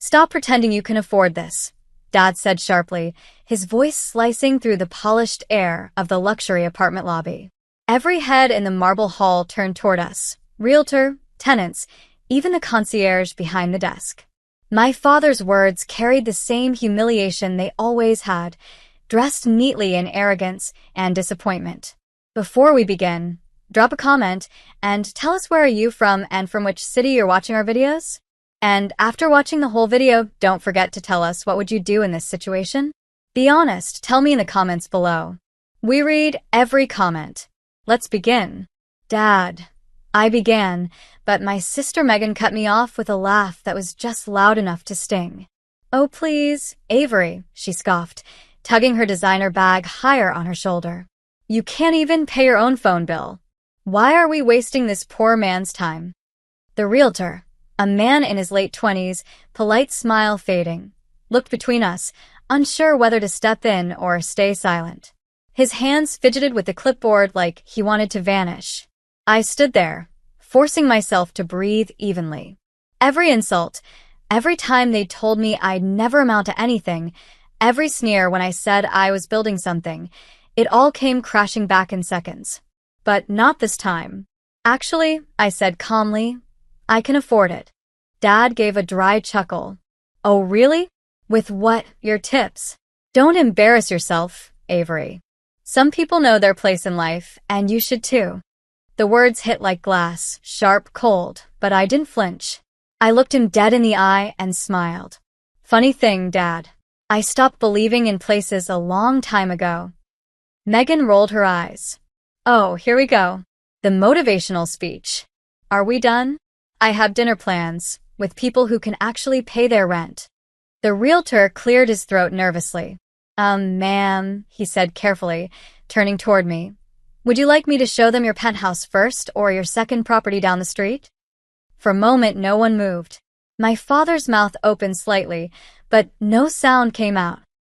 Stop pretending you can afford this, Dad said sharply, his voice slicing through the polished air of the luxury apartment lobby. Every head in the marble hall turned toward us, realtor, tenants, even the concierge behind the desk. My father's words carried the same humiliation they always had, dressed neatly in arrogance and disappointment. Before we begin, drop a comment and tell us where are you from and from which city you're watching our videos? And after watching the whole video, don't forget to tell us what would you do in this situation? Be honest, tell me in the comments below. We read every comment. Let's begin. Dad. I began, but my sister Megan cut me off with a laugh that was just loud enough to sting. Oh please, Avery, she scoffed, tugging her designer bag higher on her shoulder. You can't even pay your own phone bill. Why are we wasting this poor man's time? The realtor, a man in his late 20s, polite smile fading, looked between us, unsure whether to step in or stay silent. His hands fidgeted with the clipboard like he wanted to vanish. I stood there, forcing myself to breathe evenly. Every insult, every time they told me I'd never amount to anything, every sneer when I said I was building something, it all came crashing back in seconds. But not this time. Actually, I said calmly, I can afford it. Dad gave a dry chuckle. Oh really? With what, your tips? Don't embarrass yourself, Avery. Some people know their place in life, and you should too. The words hit like glass, sharp, cold, but I didn't flinch. I looked him dead in the eye and smiled. Funny thing, Dad. I stopped believing in places a long time ago. Megan rolled her eyes. Oh, here we go. The motivational speech. Are we done? I have dinner plans, with people who can actually pay their rent. The realtor cleared his throat nervously. Ma'am, he said carefully, turning toward me. Would you like me to show them your penthouse first or your second property down the street? For a moment, no one moved. My father's mouth opened slightly, but no sound came out.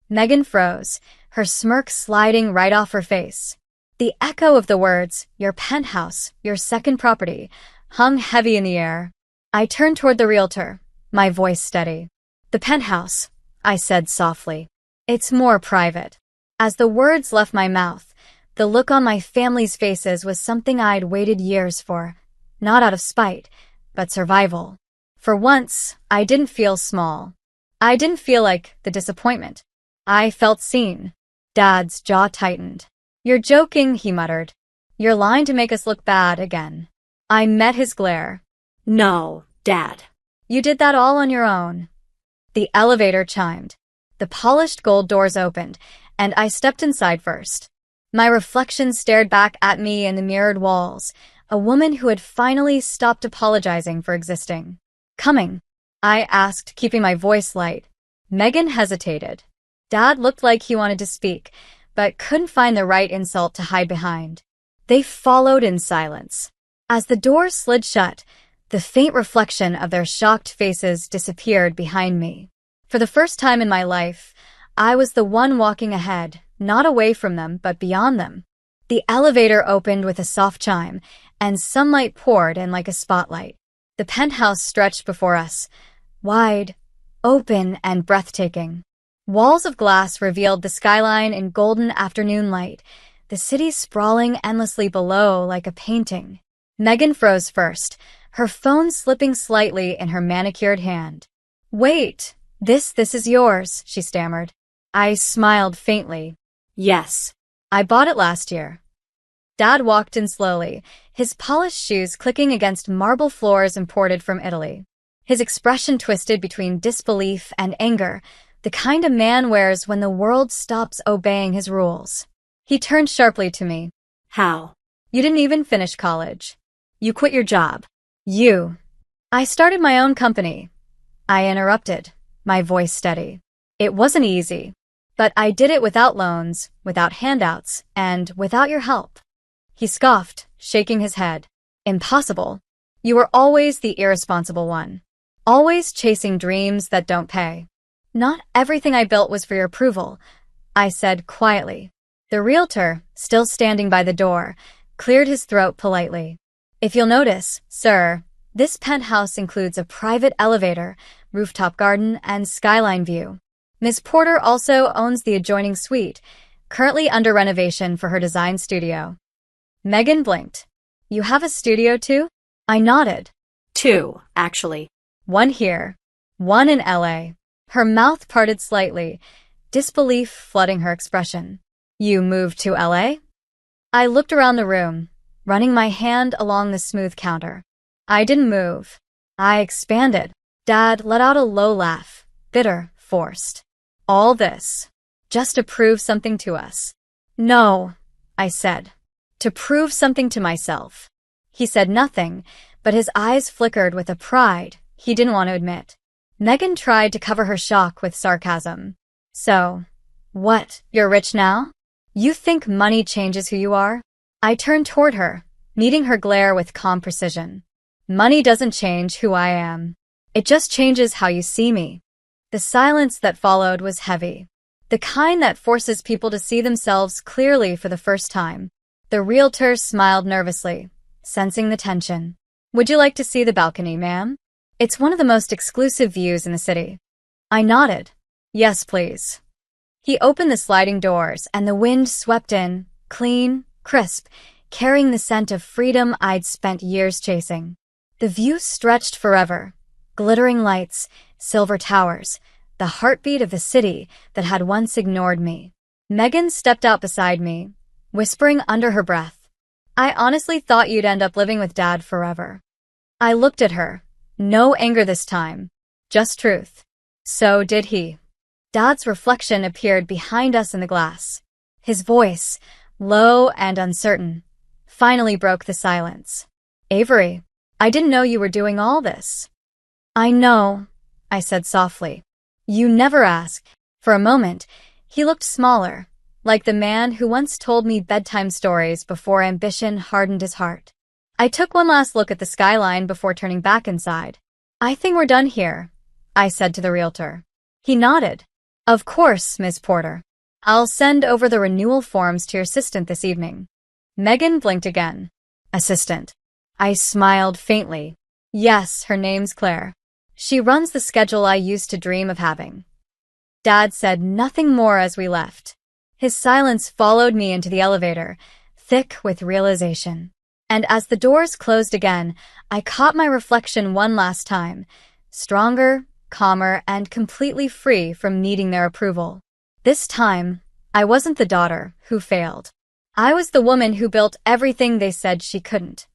Megan froze, her smirk sliding right off her face. The echo of the words, your penthouse, your second property, hung heavy in the air. I turned toward the realtor, my voice steady. The penthouse, I said softly. It's more private. As the words left my mouth, the look on my family's faces was something I'd waited years for, not out of spite, but survival. For once, I didn't feel small. I didn't feel like the disappointment. I felt seen. Dad's jaw tightened. You're joking, he muttered. You're lying to make us look bad again. I met his glare. No, Dad. You did that all on your own. The elevator chimed. The polished gold doors opened, and I stepped inside first. My reflection stared back at me in the mirrored walls, a woman who had finally stopped apologizing for existing. Coming? I asked, keeping my voice light. Megan hesitated. Dad looked like he wanted to speak, but couldn't find the right insult to hide behind. They followed in silence. As the door slid shut, the faint reflection of their shocked faces disappeared behind me. For the first time in my life, I was the one walking ahead, not away from them, but beyond them. The elevator opened with a soft chime, and sunlight poured in like a spotlight. The penthouse stretched before us, wide, open, and breathtaking. Walls of glass revealed the skyline in golden afternoon light, the city sprawling endlessly below like a painting. Megan froze first, her phone slipping slightly in her manicured hand. Wait, this is yours, she stammered. I smiled faintly. Yes, I bought it last year. Dad walked in slowly, his polished shoes clicking against marble floors imported from Italy. His expression twisted between disbelief and anger, the kind a man wears when the world stops obeying his rules. He turned sharply to me. How? You didn't even finish college. You quit your job. You. I started my own company. I interrupted, my voice steady. It wasn't easy, but I did it without loans, without handouts, and without your help. He scoffed, shaking his head. Impossible. You were always the irresponsible one. Always chasing dreams that don't pay. Not everything I built was for your approval, I said quietly. The realtor, still standing by the door, cleared his throat politely. If you'll notice, sir, This penthouse includes a private elevator, rooftop garden, and skyline view. Ms. Porter also owns the adjoining suite, currently under renovation for her design studio. Megan blinked. You have a studio too? I nodded. 2, actually. One here, one in LA. Her mouth parted slightly, disbelief flooding her expression. You moved to LA? I looked around the room, running my hand along the smooth counter. I didn't move. I expanded. Dad let out a low laugh, bitter, forced. All this, just to prove something to us. No, I said. To prove something to myself. He said nothing, but his eyes flickered with a pride he didn't want to admit. Megan tried to cover her shock with sarcasm. So, what, you're rich now? You think money changes who you are? I turned toward her, meeting her glare with calm precision. Money doesn't change who I am. It just changes how you see me. The silence that followed was heavy. The kind that forces people to see themselves clearly for the first time. The realtor smiled nervously, sensing the tension. Would you like to see the balcony, ma'am? It's one of the most exclusive views in the city. I nodded. Yes, please. He opened the sliding doors, and the wind swept in, clean, crisp, carrying the scent of freedom I'd spent years chasing. The view stretched forever. Glittering lights, silver towers, the heartbeat of the city that had once ignored me. Megan stepped out beside me, whispering under her breath, I honestly thought you'd end up living with Dad forever. I looked at her. No anger this time, just truth. So did he. Dad's reflection appeared behind us in the glass. His voice, low and uncertain, finally broke the silence. Avery, I didn't know you were doing all this. I know, I said softly. You never ask. For a moment, he looked smaller, like the man who once told me bedtime stories before ambition hardened his heart. I took one last look at the skyline before turning back inside. I think we're done here, I said to the realtor. He nodded. Of course, Ms. Porter. I'll send over the renewal forms to your assistant this evening. Megan blinked again. Assistant. I smiled faintly. Yes, her name's Claire. She runs the schedule I used to dream of having. Dad said nothing more as we left. His silence followed me into the elevator, thick with realization. And as the doors closed again, I caught my reflection one last time, stronger, calmer, and completely free from needing their approval. This time, I wasn't the daughter who failed. I was the woman who built everything they said she couldn't.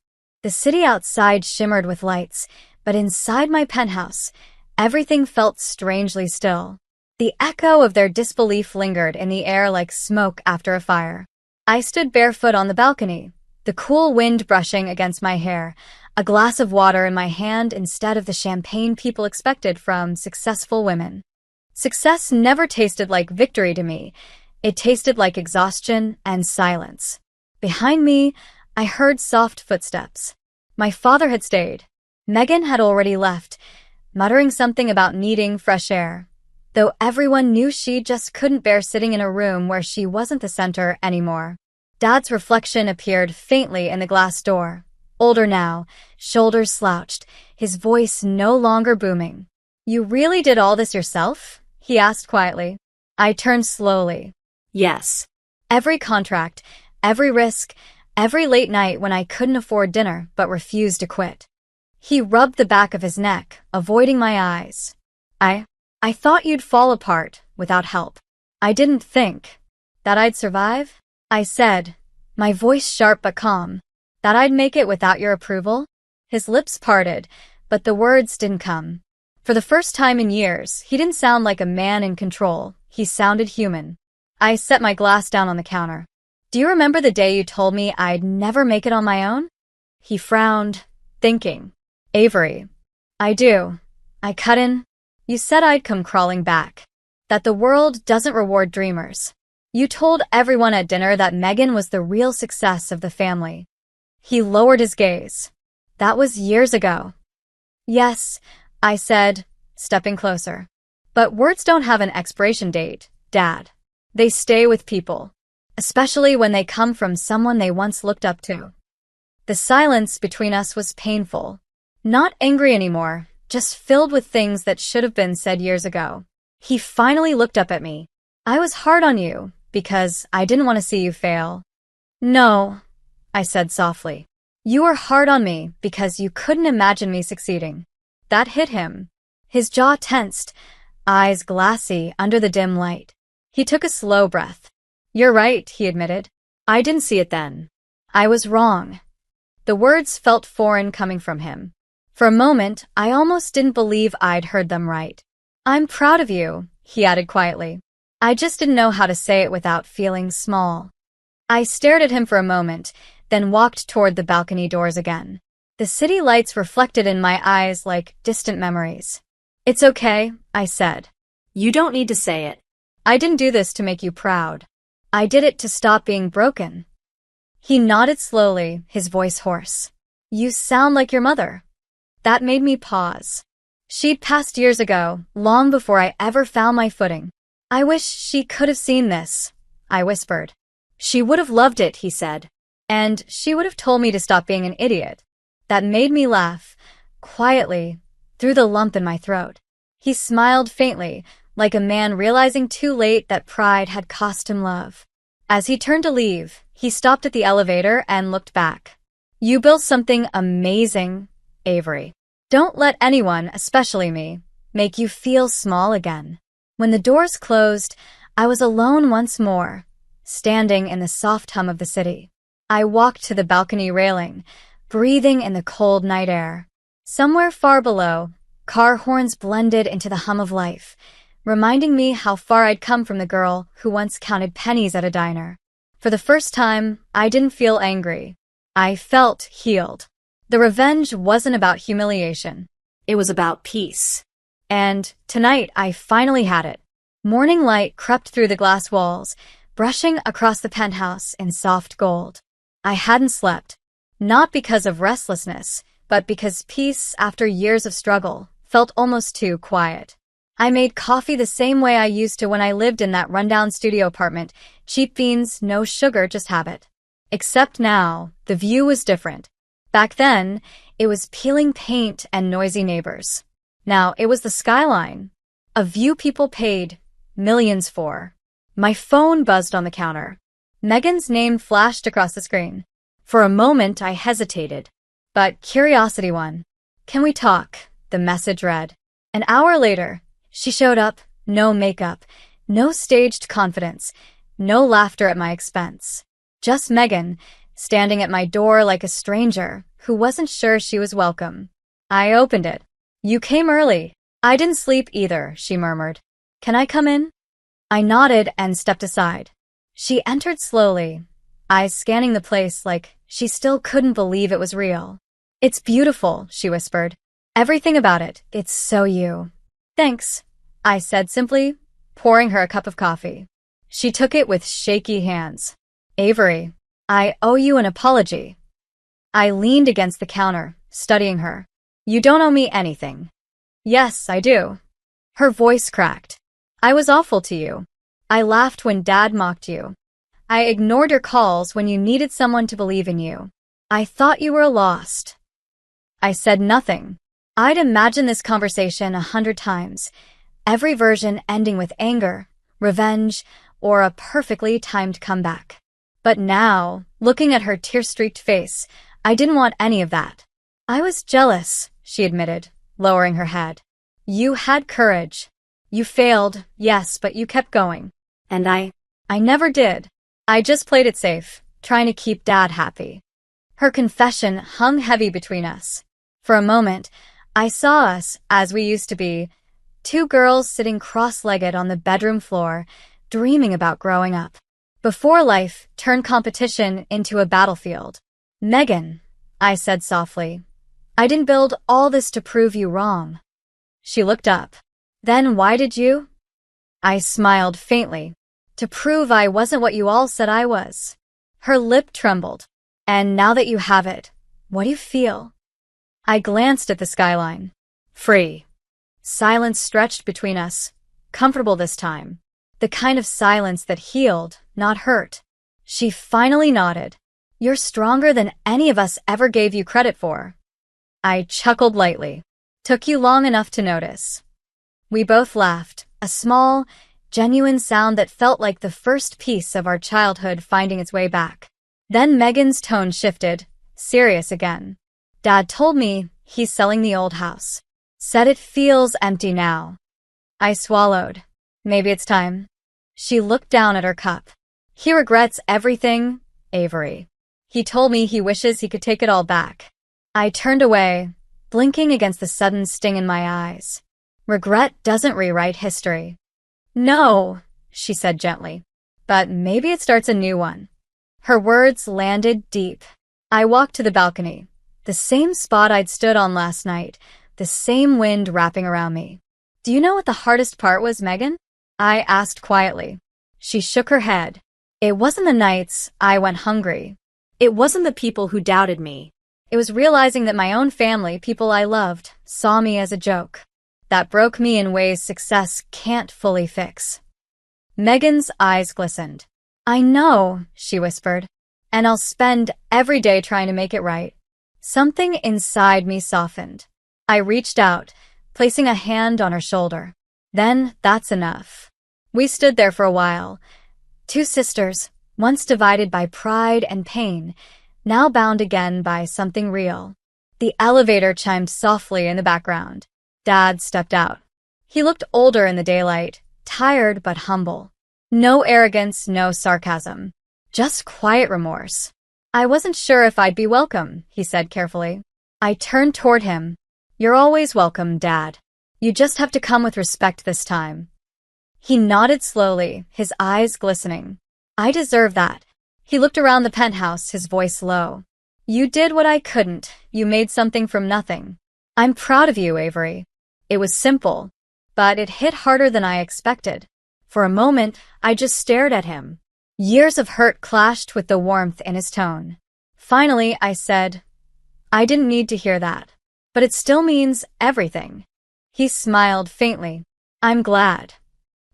The city outside shimmered with lights, but inside my penthouse, everything felt strangely still. The echo of their disbelief lingered in the air like smoke after a fire. I stood barefoot on the balcony, the cool wind brushing against my hair, a glass of water in my hand instead of the champagne people expected from successful women. Success never tasted like victory to me. It tasted like exhaustion and silence. Behind me, I heard soft footsteps. My father had stayed. Megan had already left, muttering something about needing fresh air, though everyone knew she just couldn't bear sitting in a room where she wasn't the center anymore. Dad's reflection appeared faintly in the glass door. Older now, shoulders slouched, his voice no longer booming. You really did all this yourself? He asked quietly. I turned slowly. Yes. Every contract, every risk, every late night when I couldn't afford dinner but refused to quit. He rubbed the back of his neck, avoiding my eyes. I thought you'd fall apart without help. I didn't think that I'd survive. I said, my voice sharp but calm, that I'd make it without your approval. His lips parted, but the words didn't come. For the first time in years, he didn't sound like a man in control. He sounded human. I set my glass down on the counter. Do you remember the day you told me I'd never make it on my own? He frowned, thinking. Avery. I do. I cut in. You said I'd come crawling back. That the world doesn't reward dreamers. You told everyone at dinner that Megan was the real success of the family. He lowered his gaze. That was years ago. Yes, I said, stepping closer. But words don't have an expiration date, Dad. They stay with people, especially when they come from someone they once looked up to. The silence between us was painful. Not angry anymore, just filled with things that should have been said years ago. He finally looked up at me. I was hard on you, because I didn't want to see you fail. No, I said softly. You were hard on me because you couldn't imagine me succeeding. That hit him. His jaw tensed, eyes glassy under the dim light. He took a slow breath. You're right, he admitted. I didn't see it then. I was wrong. The words felt foreign coming from him. For a moment, I almost didn't believe I'd heard them right. I'm proud of you, he added quietly. I just didn't know how to say it without feeling small. I stared at him for a moment, then walked toward the balcony doors again. The city lights reflected in my eyes like distant memories. It's okay, I said. You don't need to say it. I didn't do this to make you proud. I did it to stop being broken. He nodded slowly, his voice hoarse. You sound like your mother. That made me pause. She'd passed years ago, long before I ever found my footing. I wish she could have seen this, I whispered. She would have loved it, he said. And she would have told me to stop being an idiot. That made me laugh, quietly, through the lump in my throat. He smiled faintly, like a man realizing too late that pride had cost him love. As he turned to leave, he stopped at the elevator and looked back. You built something amazing, Avery. Don't let anyone, especially me, make you feel small again. When the doors closed, I was alone once more, standing in the soft hum of the city. I walked to the balcony railing, breathing in the cold night air. Somewhere far below, car horns blended into the hum of life, reminding me how far I'd come from the girl who once counted pennies at a diner. For the first time, I didn't feel angry. I felt healed. The revenge wasn't about humiliation. It was about peace. And tonight, I finally had it. Morning light crept through the glass walls, brushing across the penthouse in soft gold. I hadn't slept. Not because of restlessness, but because peace, after years of struggle, felt almost too quiet. I made coffee the same way I used to when I lived in that rundown studio apartment. Cheap beans, no sugar, just have it. Except now, the view was different. Back then, it was peeling paint and noisy neighbors. Now it was the skyline. A view people paid millions for. My phone buzzed on the counter. Megan's name flashed across the screen. For a moment, I hesitated. But curiosity won. Can we talk? The message read. An hour later, she showed up, no makeup, no staged confidence, no laughter at my expense. Just Megan, standing at my door like a stranger who wasn't sure she was welcome. I opened it. You came early. I didn't sleep either, she murmured. Can I come in? I nodded and stepped aside. She entered slowly, eyes scanning the place like she still couldn't believe it was real. It's beautiful, she whispered. Everything about it, it's so you. Thanks, I said simply, pouring her a cup of coffee. She took it with shaky hands. Avery, I owe you an apology. I leaned against the counter, studying her. You don't owe me anything. Yes, I do. Her voice cracked. I was awful to you. I laughed when Dad mocked you. I ignored your calls when you needed someone to believe in you. I thought you were lost. I said nothing. I'd imagined this conversation 100 times, every version ending with anger, revenge, or a perfectly timed comeback. But now, looking at her tear-streaked face, I didn't want any of that. I was jealous, she admitted, lowering her head. You had courage. You failed, yes, but you kept going. And I never did. I just played it safe, trying to keep Dad happy. Her confession hung heavy between us. For a moment, I saw us, as we used to be, two girls sitting cross-legged on the bedroom floor, dreaming about growing up. Before life turned competition into a battlefield. Megan, I said softly, I didn't build all this to prove you wrong. She looked up. Then why did you? I smiled faintly. To prove I wasn't what you all said I was. Her lip trembled. And now that you have it, what do you feel? I glanced at the skyline. Free. Silence stretched between us, comfortable this time. The kind of silence that healed, not hurt. She finally nodded. You're stronger than any of us ever gave you credit for. I chuckled lightly. Took you long enough to notice. We both laughed, a small, genuine sound that felt like the first piece of our childhood finding its way back. Then Megan's tone shifted, serious again. Dad told me he's selling the old house. Said it feels empty now. I swallowed. Maybe it's time. She looked down at her cup. He regrets everything, Avery. He told me he wishes he could take it all back. I turned away, blinking against the sudden sting in my eyes. Regret doesn't rewrite history. No, she said gently. But maybe it starts a new one. Her words landed deep. I walked to the balcony, the same spot I'd stood on last night, the same wind wrapping around me. Do you know what the hardest part was, Megan? I asked quietly. She shook her head. It wasn't the nights I went hungry. It wasn't the people who doubted me. It was realizing that my own family, people I loved, saw me as a joke. That broke me in ways success can't fully fix. Megan's eyes glistened. I know, she whispered, and I'll spend every day trying to make it right. Something inside me softened. I reached out, placing a hand on her shoulder. Then, that's enough. We stood there for a while. Two sisters, once divided by pride and pain, now bound again by something real. The elevator chimed softly in the background. Dad stepped out. He looked older in the daylight, tired but humble. No arrogance, no sarcasm. Just quiet remorse. I wasn't sure if I'd be welcome, he said carefully. I turned toward him. You're always welcome, Dad. You just have to come with respect this time. He nodded slowly, his eyes glistening. I deserve that. He looked around the penthouse, his voice low. You did what I couldn't. You made something from nothing. I'm proud of you, Avery. It was simple, but it hit harder than I expected. For a moment, I just stared at him. Years of hurt clashed with the warmth in his tone. Finally, I said, I didn't need to hear that, but it still means everything. He smiled faintly. I'm glad.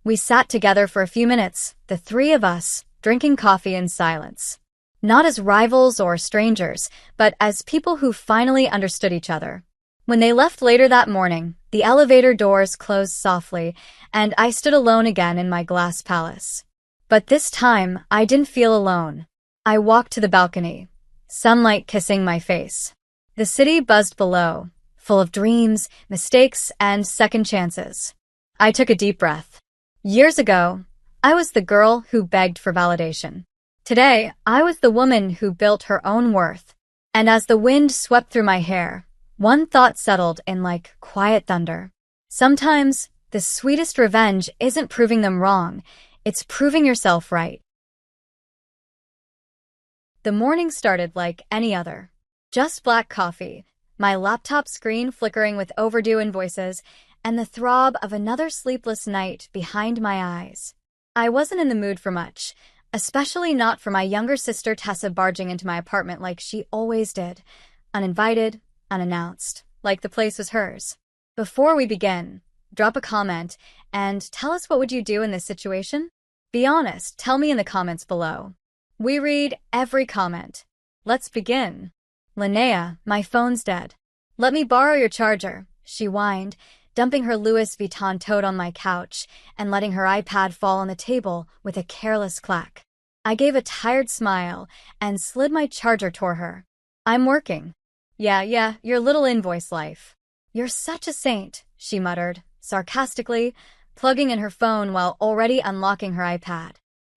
We sat together for a few minutes, the three of us, drinking coffee in silence. Not as rivals or strangers, but as people who finally understood each other. When they left later that morning, the elevator doors closed softly, and I stood alone again in my glass palace. But this time, I didn't feel alone. I walked to the balcony, sunlight kissing my face. The city buzzed below, full of dreams, mistakes, and second chances. I took a deep breath. Years ago, I was the girl who begged for validation. Today, I was the woman who built her own worth. And as the wind swept through my hair, one thought settled in like quiet thunder. Sometimes, the sweetest revenge isn't proving them wrong, it's proving yourself right. The morning started like any other. Just black coffee, my laptop screen flickering with overdue invoices, and the throb of another sleepless night behind my eyes. I wasn't in the mood for much, especially not for my younger sister Tessa barging into my apartment like she always did, uninvited, unannounced, like the place was hers. Before we begin, drop a comment and tell us what would you do in this situation? Be honest, tell me in the comments below. We read every comment. Let's begin. Linnea, my phone's dead. Let me borrow your charger, she whined, dumping her Louis Vuitton tote on my couch and letting her iPad fall on the table with a careless clack. I gave a tired smile and slid my charger toward her. I'm working. Yeah, your little invoice life. You're such a saint, she muttered, sarcastically, plugging in her phone while already unlocking her iPad.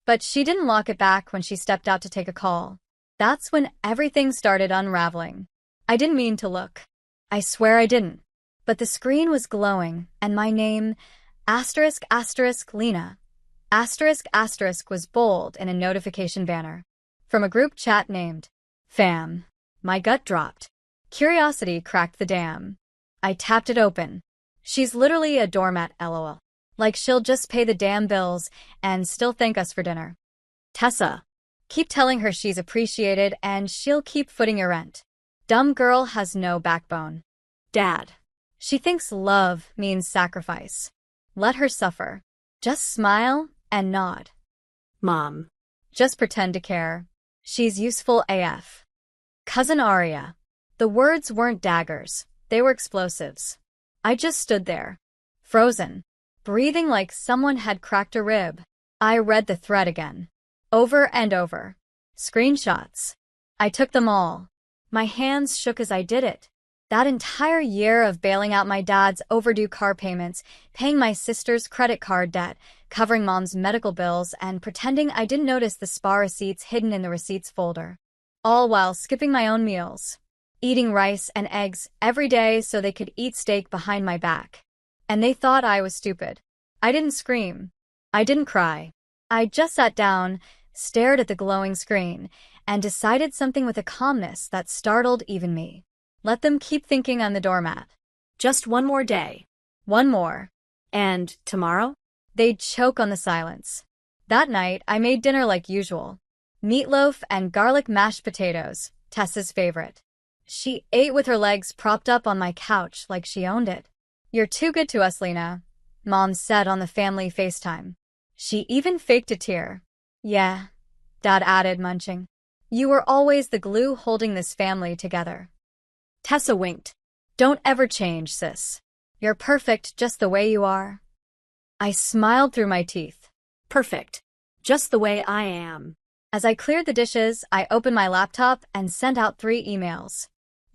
But she didn't lock it back when she stepped out to take a call. That's when everything started unraveling. I didn't mean to look. I swear I didn't. But the screen was glowing, and my name, Lena, was bold in a notification banner. From a group chat named Fam. My gut dropped. Curiosity cracked the dam. I tapped it open. She's literally a doormat, lol. Like she'll just pay the damn bills and still thank us for dinner. Tessa. Keep telling her she's appreciated and she'll keep footing your rent. Dumb girl has no backbone. Dad. She thinks love means sacrifice. Let her suffer. Just smile and nod. Mom. Just pretend to care. She's useful AF. Cousin Aria. The words weren't daggers. They were explosives. I just stood there, frozen, breathing like someone had cracked a rib. I read the thread again, over and over. Screenshots. I took them all. My hands shook as I did it. That entire year of bailing out my dad's overdue car payments, paying my sister's credit card debt, covering mom's medical bills, and pretending I didn't notice the spa receipts hidden in the receipts folder. All while skipping my own meals, eating rice and eggs every day so they could eat steak behind my back. And they thought I was stupid. I didn't scream. I didn't cry. I just sat down, stared at the glowing screen, and decided something with a calmness that startled even me. Let them keep thinking I'm the doormat. Just one more day. One more. And tomorrow? They'd choke on the silence. That night, I made dinner like usual. Meatloaf and garlic mashed potatoes, Tessa's favorite. She ate with her legs propped up on my couch like she owned it. "You're too good to us, Lena," Mom said on the family FaceTime. She even faked a tear. "Yeah," Dad added, munching. "You were always the glue holding this family together." Tessa winked. "Don't ever change, sis. You're perfect just the way you are." I smiled through my teeth. Perfect. Just the way I am. As I cleared the dishes, I opened my laptop and sent out 3 emails.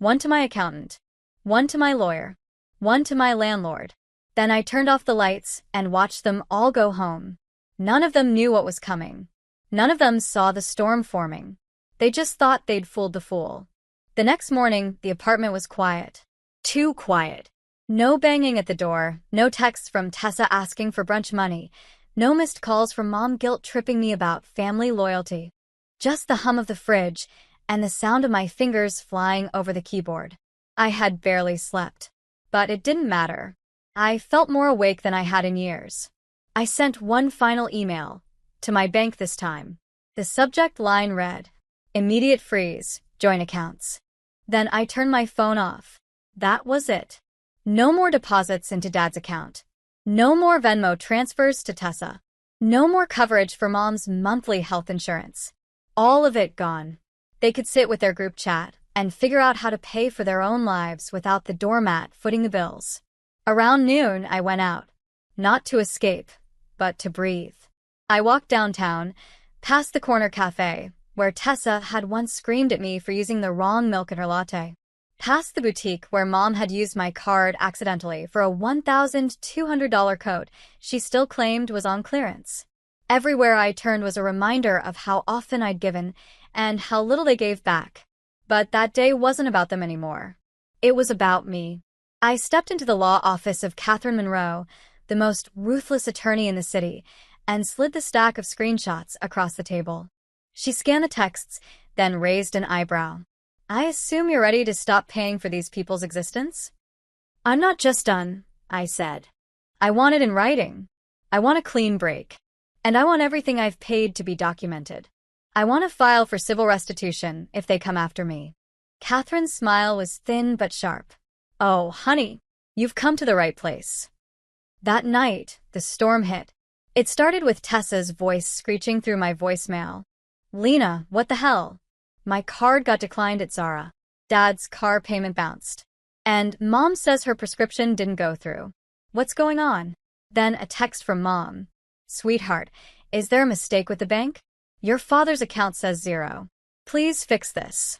One to my accountant, one to my lawyer, one to my landlord. Then I turned off the lights and watched them all go home. None of them knew what was coming. None of them saw the storm forming. They just thought they'd fooled the fool. The next morning, the apartment was quiet. Too quiet. No banging at the door, no texts from Tessa asking for brunch money, no missed calls from Mom guilt-tripping me about family loyalty. Just the hum of the fridge and the sound of my fingers flying over the keyboard. I had barely slept. But it didn't matter. I felt more awake than I had in years. I sent one final email, to my bank this time. The subject line read, "Immediate freeze, joint accounts." Then I turned my phone off. That was it. No more deposits into Dad's account. No more Venmo transfers to Tessa. No more coverage for Mom's monthly health insurance. All of it gone. They could sit with their group chat and figure out how to pay for their own lives without the doormat footing the bills. Around noon, I went out. Not to escape, but to breathe. I walked downtown, past the corner cafe, where Tessa had once screamed at me for using the wrong milk in her latte. Past the boutique where Mom had used my card accidentally for a $1,200 coat she still claimed was on clearance. Everywhere I turned was a reminder of how often I'd given and how little they gave back. But that day wasn't about them anymore. It was about me. I stepped into the law office of Catherine Monroe, the most ruthless attorney in the city, and slid the stack of screenshots across the table. She scanned the texts, then raised an eyebrow. "I assume you're ready to stop paying for these people's existence?" "I'm not just done," I said. "I want it in writing. I want a clean break. And I want everything I've paid to be documented. I want to file for civil restitution if they come after me." Catherine's smile was thin but sharp. "Oh, honey, you've come to the right place." That night, the storm hit. It started with Tessa's voice screeching through my voicemail. "Lena, what the hell? My card got declined at Zara. Dad's car payment bounced. And Mom says her prescription didn't go through. What's going on?" Then a text from Mom. "Sweetheart, is there a mistake with the bank? Your father's account says 0. Please fix this."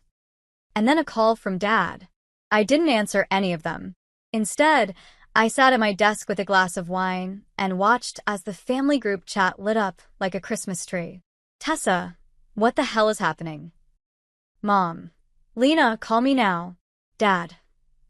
And then a call from Dad. I didn't answer any of them. Instead, I sat at my desk with a glass of wine and watched as the family group chat lit up like a Christmas tree. "Tessa, what the hell is happening?" Mom. "Lena, call me now." Dad.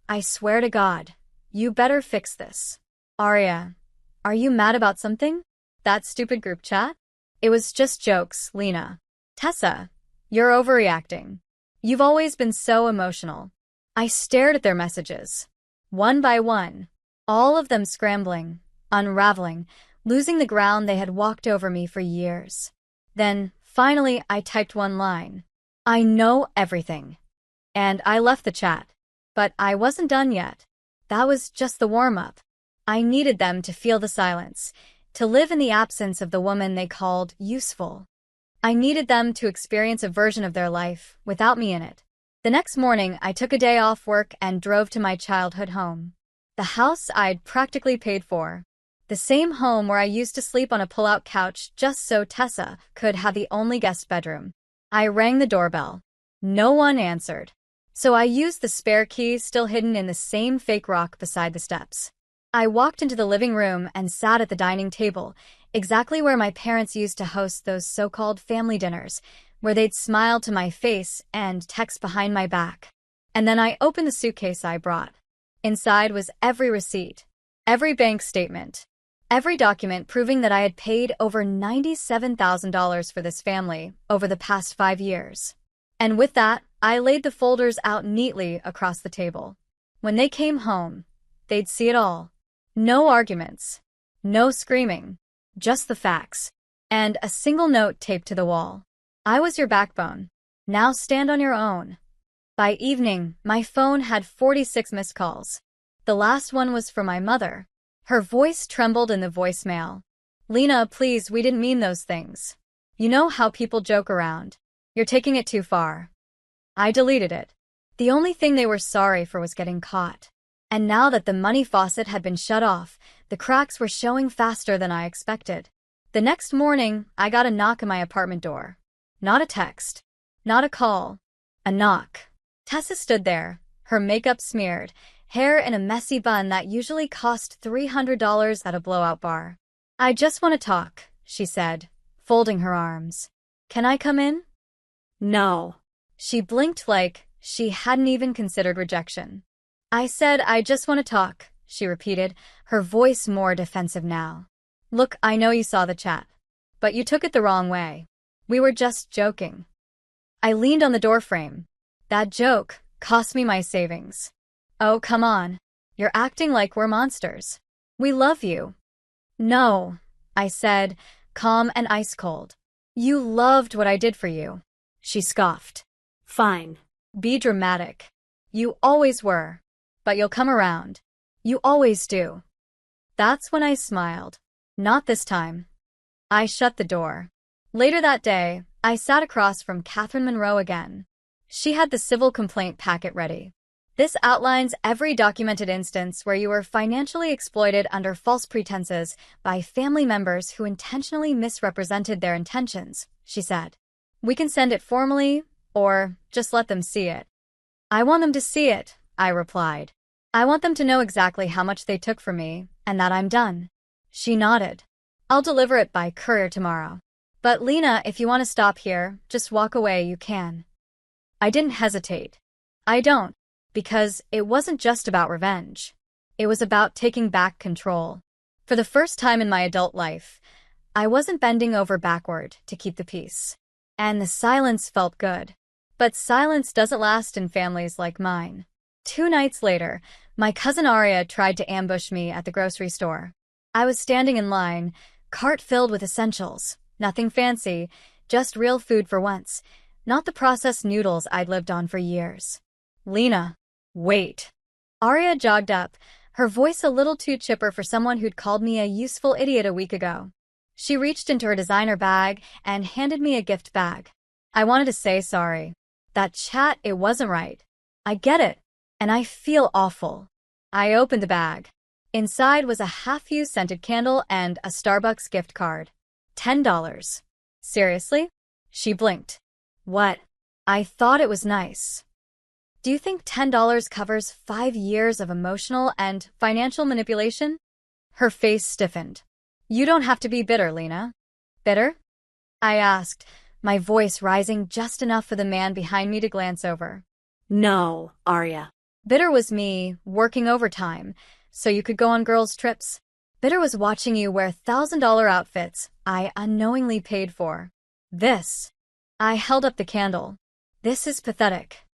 "I swear to God, you better fix this." Aria. "Are you mad about something? That stupid group chat?" "It was just jokes, Lena." "Tessa, you're overreacting. You've always been so emotional." I stared at their messages. One by one. All of them scrambling, unraveling, losing the ground they had walked over me for years. Then, finally, I typed one line. "I know everything." And I left the chat. But I wasn't done yet. That was just the warm-up. I needed them to feel the silence, to live in the absence of the woman they called useful. I needed them to experience a version of their life without me in it. The next morning, I took a day off work and drove to my childhood home. The house I'd practically paid for. The same home where I used to sleep on a pull-out couch just so Tessa could have the only guest bedroom. I rang the doorbell. No one answered. So I used the spare key still hidden in the same fake rock beside the steps. I walked into the living room and sat at the dining table, exactly where my parents used to host those so-called family dinners, where they'd smile to my face and text behind my back. And then I opened the suitcase I brought. Inside was every receipt, every bank statement, every document proving that I had paid over $97,000 for this family over the past 5 years. And with that, I laid the folders out neatly across the table. When they came home, they'd see it all. No arguments, no screaming, just the facts, and a single note taped to the wall. I was your backbone. Now stand on your own. By evening, my phone had 46 missed calls. The last one was from my mother. Her voice trembled in the voicemail. "Lena, please, we didn't mean those things. You know how people joke around. You're taking it too far." I deleted it. The only thing they were sorry for was getting caught. And now that the money faucet had been shut off, the cracks were showing faster than I expected. The next morning, I got a knock on my apartment door. Not a text. Not a call. A knock. Tessa stood there, her makeup smeared, hair in a messy bun that usually cost $300 at a blowout bar. "I just want to talk," she said, folding her arms. "Can I come in?" No. She blinked like she hadn't even considered rejection. "I said I just want to talk," she repeated, her voice more defensive now. "Look, I know you saw the chat, but you took it the wrong way. We were just joking." I leaned on the doorframe. "That joke cost me my savings." "Oh, come on. You're acting like we're monsters. We love you." "No," I said, calm and ice cold. "You loved what I did for you." She scoffed. Fine. "Be dramatic. You always were. But you'll come around. You always do." That's when I smiled. Not this time. I shut the door. Later that day, I sat across from Catherine Monroe again. She had the civil complaint packet ready. "This outlines every documented instance where you were financially exploited under false pretenses by family members who intentionally misrepresented their intentions," she said. "We can send it formally, or just let them see it." "I want them to see it," I replied. "I want them to know exactly how much they took from me, and that I'm done." She nodded. "I'll deliver it by courier tomorrow. But Lena, if you want to stop here, just walk away, you can." I didn't hesitate. I don't, because it wasn't just about revenge. It was about taking back control. For the first time in my adult life, I wasn't bending over backward to keep the peace. And the silence felt good. But silence doesn't last in families like mine. 2 nights later, my cousin Aria tried to ambush me at the grocery store. I was standing in line, cart filled with essentials. Nothing fancy, just real food for once. Not the processed noodles I'd lived on for years. "Lena, wait." Aria jogged up, her voice a little too chipper for someone who'd called me a useful idiot a week ago. She reached into her designer bag and handed me a gift bag. I wanted to say sorry. That chat, it wasn't right. I get it. And I feel awful. I opened the bag. Inside was a half-used scented candle and a Starbucks gift card. $10. Seriously? She blinked. What? I thought it was nice. Do you think $10 covers 5 years of emotional and financial manipulation? Her face stiffened. You don't have to be bitter, Lena. Bitter? I asked, my voice rising just enough for the man behind me to glance over. No, Arya. Bitter was me, working overtime, so you could go on girls' trips. Bitter was watching you wear $1,000 outfits I unknowingly paid for. This. I held up the candle. This is pathetic.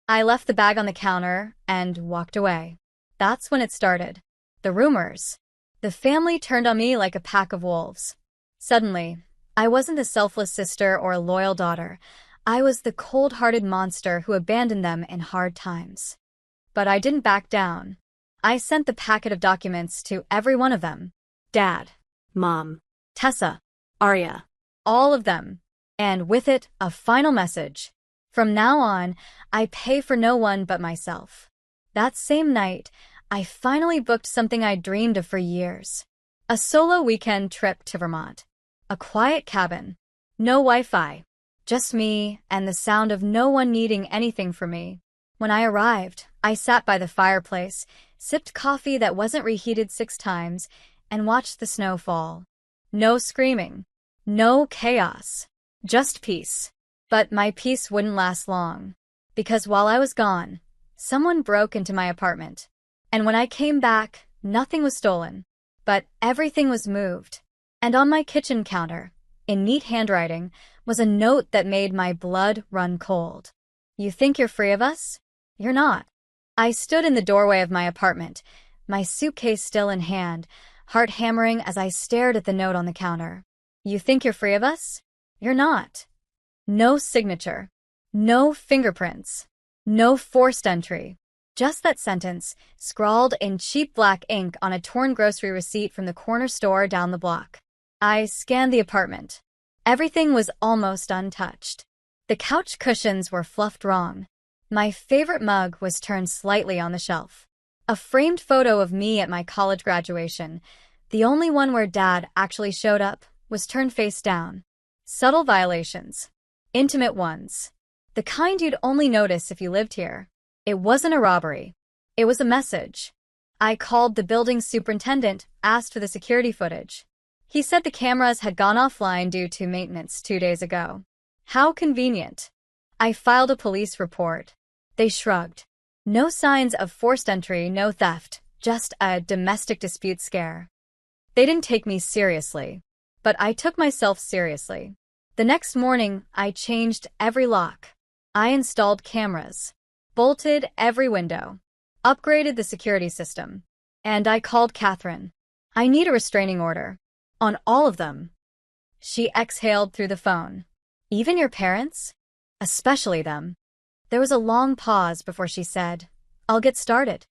I left the bag on the counter and walked away. That's when it started. The rumors. The family turned on me like a pack of wolves. Suddenly, I wasn't the selfless sister or loyal daughter. I was the cold-hearted monster who abandoned them in hard times. But I didn't back down. I sent the packet of documents to every one of them. Dad. Mom. Tessa. Arya. All of them. And with it, a final message. From now on, I pay for no one but myself. That same night, I finally booked something I dreamed of for years. A solo weekend trip to Vermont. A quiet cabin. No Wi-Fi. Just me and the sound of no one needing anything from me. When I arrived, I sat by the fireplace, sipped coffee that wasn't reheated 6 times, and watched the snow fall. No screaming. No chaos. Just peace. But my peace wouldn't last long. Because while I was gone, someone broke into my apartment. And when I came back, nothing was stolen. But everything was moved. And on my kitchen counter, in neat handwriting, was a note that made my blood run cold. You think you're free of us? You're not. I stood in the doorway of my apartment, my suitcase still in hand, heart hammering as I stared at the note on the counter. You think you're free of us? You're not. No signature. No fingerprints. No forced entry. Just that sentence, scrawled in cheap black ink on a torn grocery receipt from the corner store down the block. I scanned the apartment. Everything was almost untouched. The couch cushions were fluffed wrong. My favorite mug was turned slightly on the shelf. A framed photo of me at my college graduation, the only one where Dad actually showed up, was turned face down. Subtle violations. Intimate ones. The kind you'd only notice if you lived here. It wasn't a robbery. It was a message. I called the building superintendent, asked for the security footage. He said the cameras had gone offline due to maintenance 2 days ago. How convenient. I filed a police report. They shrugged. No signs of forced entry, no theft, just a domestic dispute scare. They didn't take me seriously, but I took myself seriously. The next morning, I changed every lock. I installed cameras, bolted every window, upgraded the security system, and I called Catherine. I need a restraining order. On all of them. She exhaled through the phone. Even your parents? Especially them. There was a long pause before she said, I'll get started.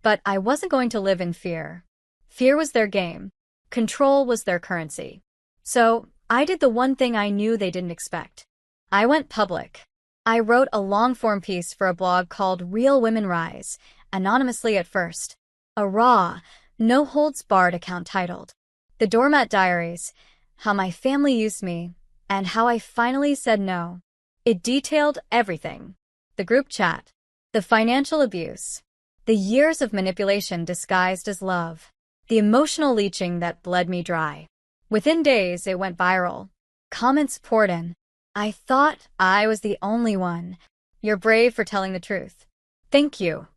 But I wasn't going to live in fear. Fear was their game. Control was their currency. So I did the one thing I knew they didn't expect. I went public. I wrote a long-form piece for a blog called Real Women Rise, anonymously at first. A raw, no-holds-barred account titled The Doormat Diaries, How My Family Used Me, and How I Finally Said No. It detailed everything. The group chat, the financial abuse, the years of manipulation disguised as love, the emotional leeching that bled me dry. Within days, it went viral. Comments poured in. I thought I was the only one. You're brave for telling the truth. Thank you.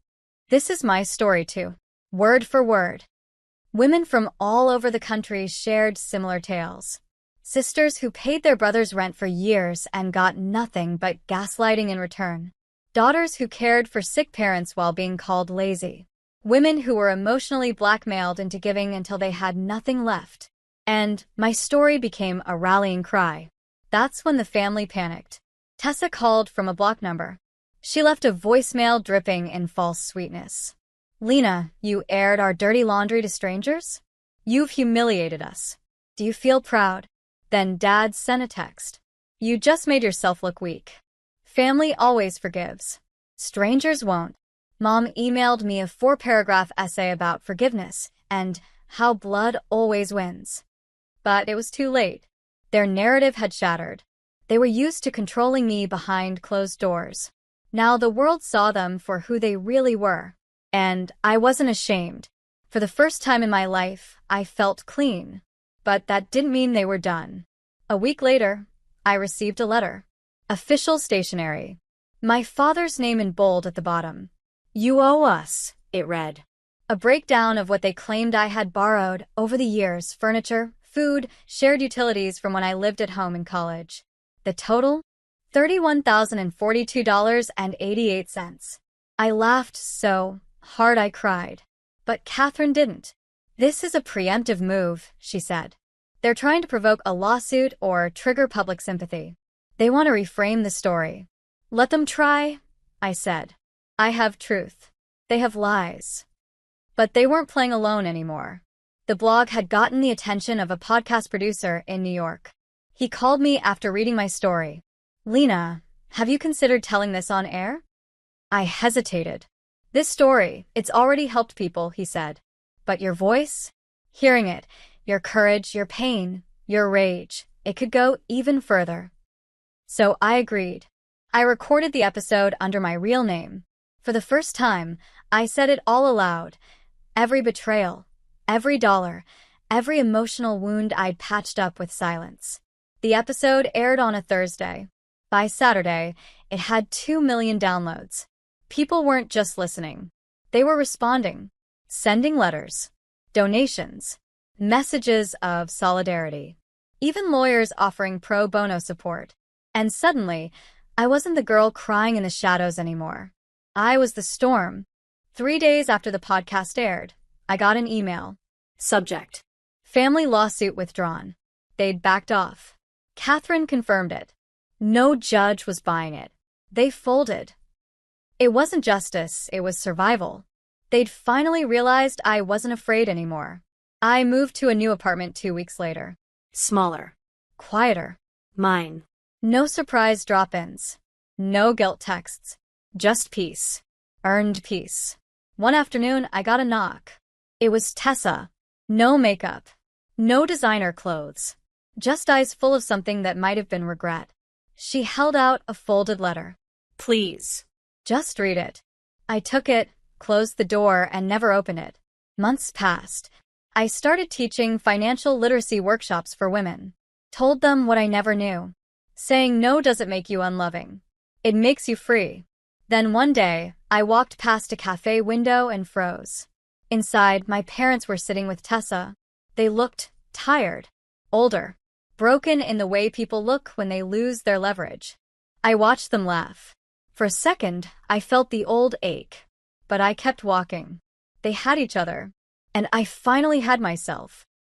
This is my story too. Word for word. Women from all over the country shared similar tales. Sisters who paid their brothers' rent for years and got nothing but gaslighting in return. Daughters who cared for sick parents while being called lazy. Women who were emotionally blackmailed into giving until they had nothing left. And my story became a rallying cry. That's when the family panicked. Tessa called from a block number. She left a voicemail dripping in false sweetness. Lena, you aired our dirty laundry to strangers? You've humiliated us. Do you feel proud? Then Dad sent a text. You just made yourself look weak. Family always forgives. Strangers won't. Mom emailed me a 4-paragraph essay about forgiveness and how blood always wins. But it was too late. Their narrative had shattered. They were used to controlling me behind closed doors. Now the world saw them for who they really were. And I wasn't ashamed. For the first time in my life, I felt clean. But that didn't mean they were done. A week later, I received a letter. Official stationery. My father's name in bold at the bottom. You owe us, it read. A breakdown of what they claimed I had borrowed over the years: furniture, food, shared utilities from when I lived at home in college. The total? $31,042.88. I laughed so hard I cried. But Catherine didn't. This is a preemptive move, she said. They're trying to provoke a lawsuit or trigger public sympathy. They want to reframe the story. Let them try, I said. I have truth. They have lies. But they weren't playing alone anymore. The blog had gotten the attention of a podcast producer in New York. He called me after reading my story. Lena, Have you considered telling this on air? I hesitated. This story, it's already helped people, he said. But your voice? Hearing it, your courage, your pain, your rage, it could go even further. So I agreed. I recorded the episode under my real name. For the first time, I said it all aloud. Every betrayal, every dollar, every emotional wound I'd patched up with silence. The episode aired on a Thursday. By Saturday, it had 2 million downloads. People weren't just listening. They were responding, sending letters, donations, messages of solidarity, even lawyers offering pro bono support. And suddenly, I wasn't the girl crying in the shadows anymore. I was the storm. 3 days after the podcast aired, I got an email. Subject: Family lawsuit withdrawn. They'd backed off. Catherine confirmed it. No judge was buying it. They folded. It wasn't justice, it was survival. They'd finally realized I wasn't afraid anymore. I moved to a new apartment 2 weeks later. Smaller. Quieter. Mine. No surprise drop-ins. No guilt texts. Just peace. Earned peace. One afternoon, I got a knock. It was Tessa. No makeup. No designer clothes. Just eyes full of something that might have been regret. She held out a folded letter. Please. Just read it. I took it, closed the door, and never opened it. Months passed. I started teaching financial literacy workshops for women. Told them what I never knew. Saying no doesn't make you unloving. It makes you free. Then one day, I walked past a cafe window and froze. Inside, my parents were sitting with Tessa. They looked tired, older, broken in the way people look when they lose their leverage. I watched them laugh. For a second, I felt the old ache. But I kept walking. They had each other. And I finally had myself.